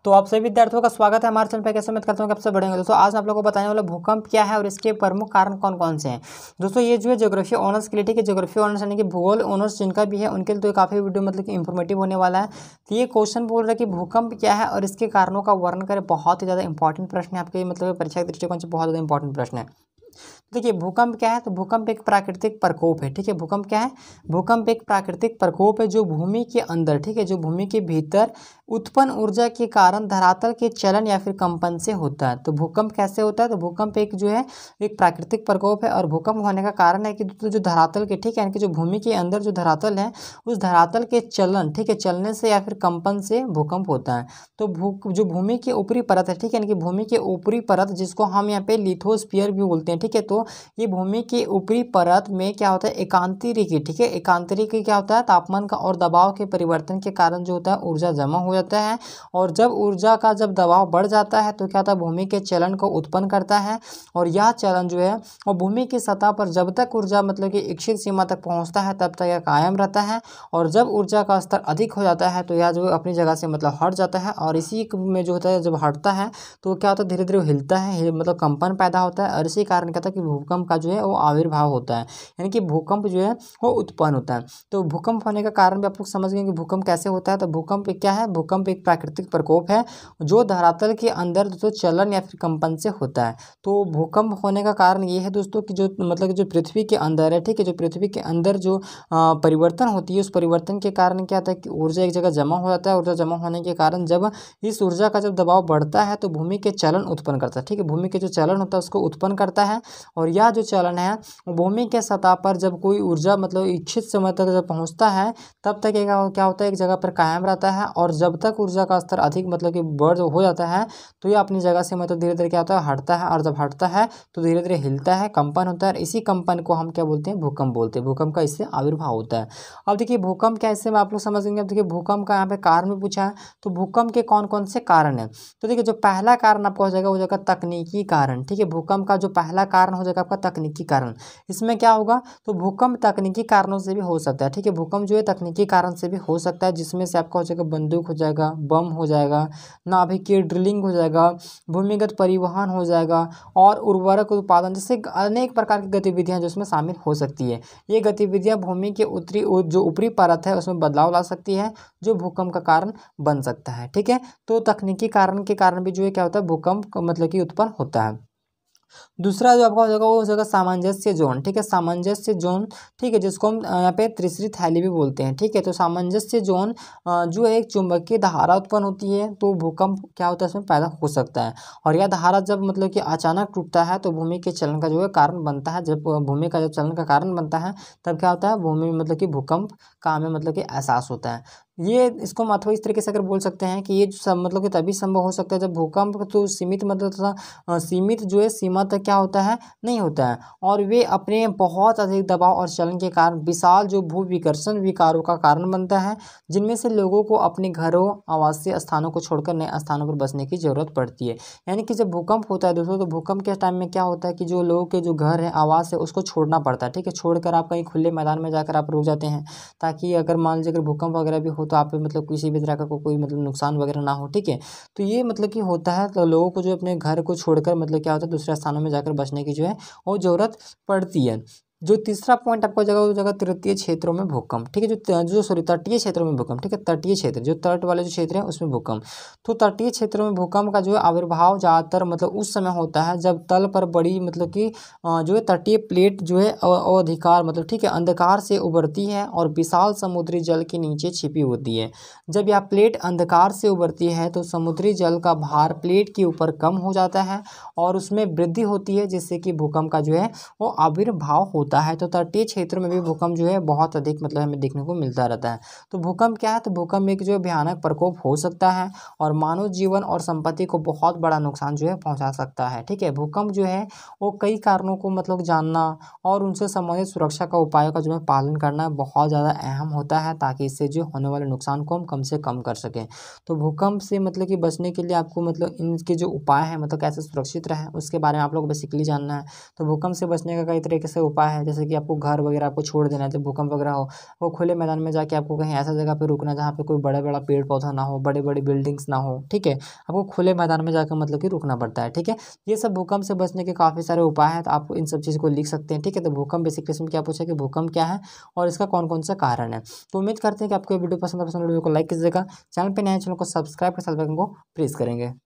तो आप सभी विद्यार्थियों का स्वागत है हमारे चैनल पे। कैसे उम्मीद करता हूँ कि आप सब बढ़ेंगे। दोस्तों आज मैं आप लोगों को बताने वाला भूकंप क्या है और इसके प्रमुख कारण कौन कौन से हैं। दोस्तों ये जो है ज्योग्राफी ऑनर्स के लिए, ठीक है, ज्योग्राफी ऑनर्स यानी कि भूगोल ऑनर्स जिनका भी है उनके लिए तो काफ़ी वीडियो मतलब कि इंफॉर्मेटिव होने वाला है। तो ये क्वेश्चन बोल रहा है कि भूकंप क्या है और इसके कारणों का वर्णन करें। बहुत ही ज़्यादा इंपॉर्टेंट प्रश्न है आपके मतलब परीक्षा के दृष्टिकोण से, बहुत ज़्यादा इंपॉर्टेंट प्रश्न है। देखिए भूकंप क्या है, तो भूकंप एक प्राकृतिक प्रकोप है। ठीक है, भूकंप क्या है, भूकंप एक प्राकृतिक प्रकोप है जो भूमि के अंदर, ठीक है, जो भूमि के भीतर उत्पन्न ऊर्जा के कारण धरातल के चलन या फिर कंपन से होता है। तो भूकंप कैसे होता है, तो भूकंप एक जो है एक प्राकृतिक प्रकोप है और भूकंप होने का कारण है कि जो धरातल के, ठीक है, यानी कि जो भूमि के अंदर जो धरातल है उस धरातल के चलन, ठीक है, चलने से या फिर कंपन से भूकंप होता है। तो जो भूमि की ऊपरी परत है, ठीक है, यानी कि भूमि की ऊपरी परत जिसको हम यहाँ पे लिथोस्फीयर भी बोलते हैं, ठीक है, तो ये भूमि की ऊपरी परत में क्या होता है, एकांतरिकी, ठीक है, एकांतरिकी क्या होता है, तापमान का और दबाव के परिवर्तन के कारण जो होता है ऊर्जा जमा हो जाता है। और जब ऊर्जा का जब दबाव बढ़ जाता है तो क्या होता है, भूमि के चलन को उत्पन्न करता है। और यह चलन जो है वो भूमि की सतह पर जब तक ऊर्जा मतलब कि इच्छित सीमा तक पहुंचता है तब तक यह कायम रहता है। और जब ऊर्जा का स्तर अधिक हो जाता है तो यह जो अपनी जगह से मतलब हट जाता है। और इसी में जो होता है जब हटता है तो क्या होता है, धीरे धीरे हिलता है, मतलब कंपन पैदा होता है। और इसी कारण क्या होता है कि भूकंप का जो है वो आविर्भाव होता है, यानी कि भूकंप जो है वो उत्पन्न होता है। तो भूकंप होने का कारण भी आप लोग समझ गए कि भूकंप कैसे होता है। तो भूकंप क्या है, भूकंप एक प्राकृतिक प्रकोप है जो धरातल के अंदर तो चलन या फिर कंपन से होता है। तो भूकंप होने का कारण ये है दोस्तों कि जो मतलब कि जो पृथ्वी के अंदर है, ठीक है, जो पृथ्वी के अंदर जो परिवर्तन होती है उस परिवर्तन के कारण क्या होता है कि ऊर्जा एक जगह जमा हो जाता है। ऊर्जा जमा होने के कारण जब इस ऊर्जा का जब दबाव बढ़ता है तो भूमि के चलन उत्पन्न करता है, ठीक है, भूमि के जो चलन होता है उसको उत्पन्न करता है। और यह जो चलन है भूमि के सतह पर जब कोई ऊर्जा मतलब इच्छित समय तक जब पहुंचता है तब तक क्या होता है, एक जगह पर कायम रहता है। और जब तक ऊर्जा का स्तर अधिक मतलब कि बढ़ हो जाता है तो यह अपनी जगह से मतलब धीरे धीरे क्या होता है, हटता है। और जब हटता है तो धीरे धीरे हिलता है, कंपन होता है। इसी कंपन को हम क्या बोलते हैं, भूकंप बोलते हैं। भूकंप का इससे आविर्भाव होता है। अब देखिए भूकंप क्या, इससे में आप लोग समझेंगे। अब देखिए भूकंप का यहाँ पे कारण भी पूछा है, तो भूकंप के कौन कौन से कारण है। तो देखिए जो पहला कारण आपका हो जाएगा वो जाएगा तकनीकी कारण, ठीक है, भूकंप का जो पहला कारण हो जाएगा आपका तकनीकी कारण। इसमें क्या होगा, तो भूकंप तकनीकी कारणों से भी हो सकता है, ठीक है, भूकंप जो है तकनीकी कारण से भी हो सकता है, जिसमें से आपका हो जाएगा बंदूक हो जाएगा, बम हो जाएगा, नाभिकीय ड्रिलिंग हो जाएगा, भूमिगत परिवहन हो जाएगा और उर्वरक उत्पादन, जैसे अनेक प्रकार की गतिविधियां जो इसमें शामिल हो सकती है। ये गतिविधियां भूमि के जो ऊपरी परत है उसमें बदलाव ला सकती है जो भूकंप का कारण बन सकता है, ठीक है। तो तकनीकी कारण के कारण भी जो है क्या होता है, भूकंप मतलब कि उत्पन्न होता है। दूसरा जो आपका हो जाएगा वो हो जाएगा सामंजस्य जोन, ठीक है, सामंजस्य जोन, ठीक है, जिसको हम यहाँ पे तीसरी थैली भी बोलते हैं, ठीक है। तो सामंजस्य जोन जो है एक चुंबकीय धारा उत्पन्न होती है तो भूकंप क्या होता है इसमें पैदा हो सकता है। और यह धारा जब मतलब कि अचानक टूटता है तो भूमि के चलन का जो है कारण बनता है। जब भूमि का जब चलन का कारण बनता है तब क्या होता है, भूमि में मतलब कि भूकंप का हमें मतलब कि एहसास होता है। ये इसको हम अथवा इस तरीके से अगर बोल सकते हैं कि ये जो सब मतलब कि तभी संभव हो सकता है जब भूकंप तो सीमित मतलब तथा सीमित जो है सीमा तक क्या होता है, नहीं होता है। और वे अपने बहुत अधिक दबाव और चलन के कारण विशाल जो भू विकर्षण विकारों का कारण बनता है, जिनमें से लोगों को अपने घरों आवासीय स्थानों को छोड़कर नए स्थानों पर बसने की जरूरत पड़ती है। यानी कि जब भूकंप होता है दोस्तों, तो भूकंप के टाइम में क्या होता है कि जो लोगों के जो घर है, आवास है, उसको छोड़ना पड़ता है, ठीक है, छोड़कर आप कहीं खुले मैदान में जाकर आप रुक जाते हैं, ताकि अगर मान लीजिए अगर भूकंप वगैरह भी हो तो आप पे मतलब किसी भी तरह का कोई मतलब नुकसान वगैरह ना हो, ठीक है। तो ये मतलब कि होता है, तो लोगों को जो अपने घर को छोड़कर मतलब क्या होता है दूसरे स्थानों में जाकर बचने की जो है वो जरूरत पड़ती है। जो तीसरा पॉइंट आपको जगह वो जगह तटीय क्षेत्रों में भूकंप, ठीक है, जो सॉरी तटीय क्षेत्रों में भूकंप, ठीक है, तटीय क्षेत्र जो तट वाले जो क्षेत्र हैं उसमें भूकंप। तो तटीय क्षेत्रों में भूकंप का जो है आविर्भाव ज़्यादातर मतलब उस समय होता है जब तल पर बड़ी मतलब कि जो है तटीय प्लेट जो है अधिकार मतलब, ठीक है, अंधकार से उभरती है और विशाल समुद्री जल के नीचे छिपी होती है। जब यह प्लेट अंधकार से उभरती है तो समुद्री जल का भार प्लेट के ऊपर कम हो जाता है और उसमें वृद्धि होती है, जिससे कि भूकंप का जो है वो आविर्भाव होता है। तो तटीय क्षेत्र में भी भूकंप जो है बहुत अधिक मतलब हमें देखने को मिलता रहता है। तो भूकंप क्या है, तो भूकंप एक जो भयानक प्रकोप हो सकता है और मानव जीवन और संपत्ति को बहुत बड़ा नुकसान जो है पहुंचा सकता है, ठीक है। भूकंप जो है वो कई कारणों को मतलब जानना और उनसे संबंधित सुरक्षा का उपायों का जो है पालन करना बहुत ज़्यादा अहम होता है, ताकि इससे जो होने वाले नुकसान को हम कम से कम कर सकें। तो भूकंप से मतलब कि बचने के लिए आपको मतलब इनके जो उपाय हैं मतलब कैसे सुरक्षित रहें उसके बारे में आप लोग को बेसिकली जानना है। तो भूकंप से बचने का कई तरीके से उपाय है, है, जैसे कि आपको घर वगैरह आपको छोड़ देना है जब भूकंप वगैरह हो, वो खुले मैदान में जाके आपको कहीं ऐसा जगह पे रुकना जहाँ पे कोई बड़ा बड़ा पेड़ पौधा ना हो, बड़े बड़े बिल्डिंग्स ना हो, ठीक है। आपको खुले मैदान में जाकर मतलब कि रुकना पड़ता है, ठीक है। ये सब भूकंप से बचने के काफ़ी सारे उपाय हैं, तो आप इन सब चीज़ को लिख सकते हैं, ठीक है। तो भूकंप बेसिक क्वेश्चन में क्या पूछा कि भूकंप क्या है और इसका कौन कौन सा कारण है। तो उम्मीद करते हैं कि आपको ये वीडियो पसंद है, वीडियो को लाइक कीजिएगा, चैनल पर नए चैनल को सब्सक्राइब कर साथ बेल आइकन को प्रेस करेंगे।